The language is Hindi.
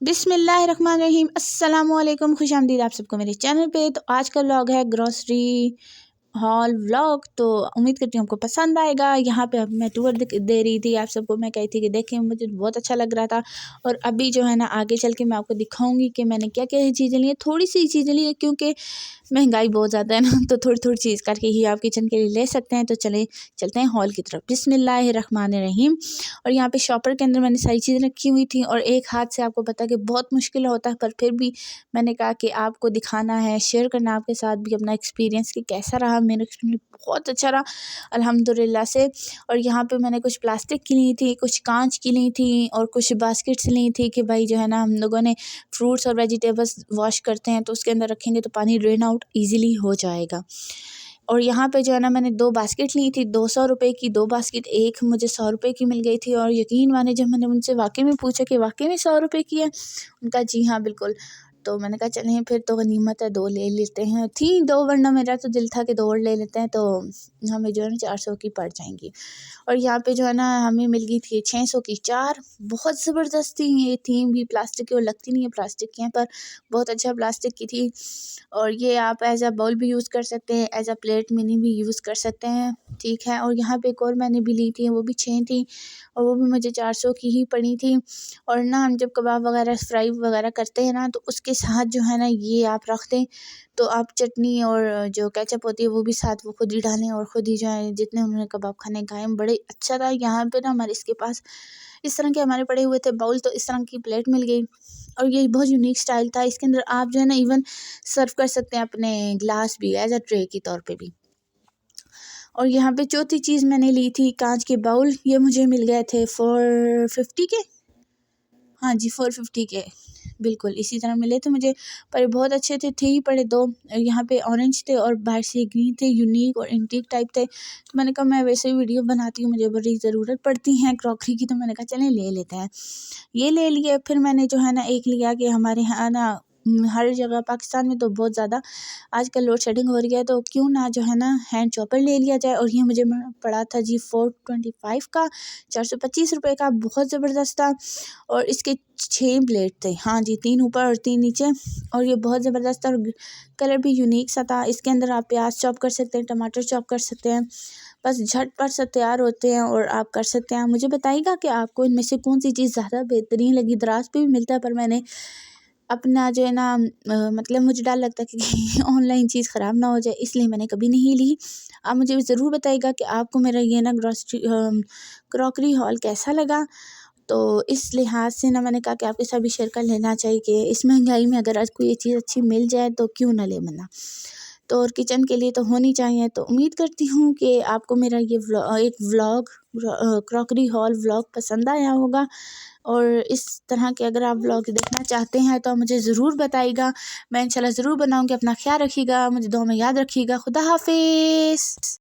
बिस्मिल्लाहिर्रहमानिर्रहीम अस्सलामुअलैकुम, खुशामदीद आप सबको मेरे चैनल पे। तो आज का व्लॉग है ग्रॉसरी हॉल व्लॉग। तो उम्मीद करती हूँ आपको पसंद आएगा। यहाँ पे अब मैं टूर दे रही थी आप सबको। मैं कही थी कि देखें, मुझे बहुत अच्छा लग रहा था। और अभी जो है ना, आगे चल के मैं आपको दिखाऊंगी कि मैंने क्या क्या चीज़ें ली हैं। थोड़ी सी चीज़ें ली हैं क्योंकि महंगाई बहुत ज़्यादा है ना, तो थोड़ी थोड़ी चीज़ करके ही आप किचन के लिए ले सकते हैं। तो चलते हैं हॉल की तरफ। बिस्मिल्लाहिर्रहमानिर्रहीम। और यहाँ पे शॉपर के अंदर मैंने सारी चीज़ें रखी हुई थी और एक हाथ से आपको पता है कि बहुत मुश्किल होता है, पर फिर भी मैंने कहा कि आपको दिखाना है, शेयर करना आपके साथ भी अपना एक्सपीरियंस कि कैसा रहा। मेरा एक्सपीरियंस बहुत अच्छा रहा अल्हम्दुलिल्लाह से। और यहाँ पे मैंने कुछ प्लास्टिक की ली थी, कुछ कांच की ली थी और कुछ बास्केट्स ली थी कि भाई जो है ना, हम लोगों ने फ्रूट्स और वेजिटेबल्स वॉश करते हैं तो उसके अंदर रखेंगे तो पानी ड्रेन आउट ईज़िली हो जाएगा। और यहाँ पे जो है ना, मैंने 2 बास्केट ली थी, 200 रुपये की 2 बास्केट, एक मुझे 100 रुपये की मिल गई थी। और यकीन माने, जब मैंने उनसे वाक़ई में पूछा कि वाक़ई में 100 रुपये की है, उनका जी हाँ बिल्कुल। तो मैंने कहा चलें फिर तो गनीमत है, 2 ले लेते हैं। थी 2, वरना मेरा तो दिल था कि 2 और ले लेते हैं तो हमें जो है ना 400 की पड़ जाएंगी। और यहाँ पे जो है ना, हमें मिल गई थी 600 की 4। बहुत ज़बरदस्त थी ये थीम भी, प्लास्टिक की और लगती नहीं है प्लास्टिक की है, पर बहुत अच्छा प्लास्टिक की थी। और ये आप एज़ अ बाउल भी यूज़ कर सकते हैं, एज़ अ प्लेट मिनी भी यूज़ कर सकते हैं, ठीक है। और यहाँ पे एक और मैंने भी ली थी, वो भी 6 थी और वो भी मुझे 400 की ही पड़ी थी। और ना, हम जब कबाब वगैरह फ्राई वगैरह करते हैं ना, तो उसके साथ जो है ना, ये आप रख दें तो आप चटनी और जो केचप होती है वो भी साथ वो खुद ही डालें और ख़ुद ही जो है, जितने उन्होंने कबाब खाने खाए। बड़े अच्छा था। यहाँ पे ना हमारे इसके पास इस तरह के हमारे पड़े हुए थे बाउल, तो इस तरह की प्लेट मिल गई और ये बहुत यूनिक स्टाइल था। इसके अंदर आप जो है ना, इवन सर्व कर सकते हैं अपने ग्लास भी एज अ ट्रे के तौर पे भी। और यहाँ पे चौथी चीज़ मैंने ली थी कांच के बाउल। ये मुझे मिल गए थे 450 के, हाँ जी 450 के बिल्कुल इसी तरह मिले थे मुझे, पर बहुत अच्छे थे ही पड़े 2। यहाँ पे ऑरेंज थे और बाहर से ग्रीन थे, यूनिक और एंटीक टाइप थे। तो मैंने कहा मैं वैसे ही वीडियो बनाती हूँ, मुझे बड़ी ज़रूरत पड़ती है क्रॉकरी की, तो मैंने कहा चलें ले लेते हैं। ये ले लिए। फिर मैंने जो है ना, एक लिया कि हमारे यहाँ ना हर जगह पाकिस्तान में तो बहुत ज़्यादा आजकल लोड शेडिंग हो रही है, तो क्यों ना जो है ना हैंड चॉपर ले लिया जाए। और ये मुझे पड़ा था जी 425 का, 425 रुपये का। बहुत ज़बरदस्त था। और इसके 6 ब्लेड थे, हाँ जी, 3 ऊपर और 3 नीचे। और ये बहुत ज़बरदस्त था और कलर भी यूनिक सा था। इसके अंदर आप प्याज चॉप कर सकते हैं, टमाटर चॉप कर सकते हैं, बस झटपट से तैयार होते हैं और आप कर सकते हैं। मुझे बताइएगा कि आपको इनमें से कौन सी चीज़ ज़्यादा बेहतरीन लगी। दराज पे भी मिलता है, पर मैंने अपना जो है ना मतलब मुझे डर लगता है कि ऑनलाइन चीज़ ख़राब ना हो जाए, इसलिए मैंने कभी नहीं ली। आप मुझे ज़रूर बताइएगा कि आपको मेरा ये ना क्रॉकरी हॉल कैसा लगा। तो इस लिहाज से ना मैंने कहा कि आपके साथ भी शेयर कर लेना चाहिए कि इस महंगाई में अगर आज कोई ये चीज़ अच्छी मिल जाए तो क्यों ना ले मना। तो और किचन के लिए तो होनी चाहिए। तो उम्मीद करती हूँ कि आपको मेरा ये एक व्लॉग क्रॉकरी हॉल व्लॉग पसंद आया होगा। और इस तरह के अगर आप व्लॉग देखना चाहते हैं तो आप मुझे ज़रूर बताइएगा। मैं इंशाल्लाह ज़रूर बनाऊँगी। अपना ख्याल रखिएगा, मुझे दुआ में याद रखिएगा। खुदा हाफिज़।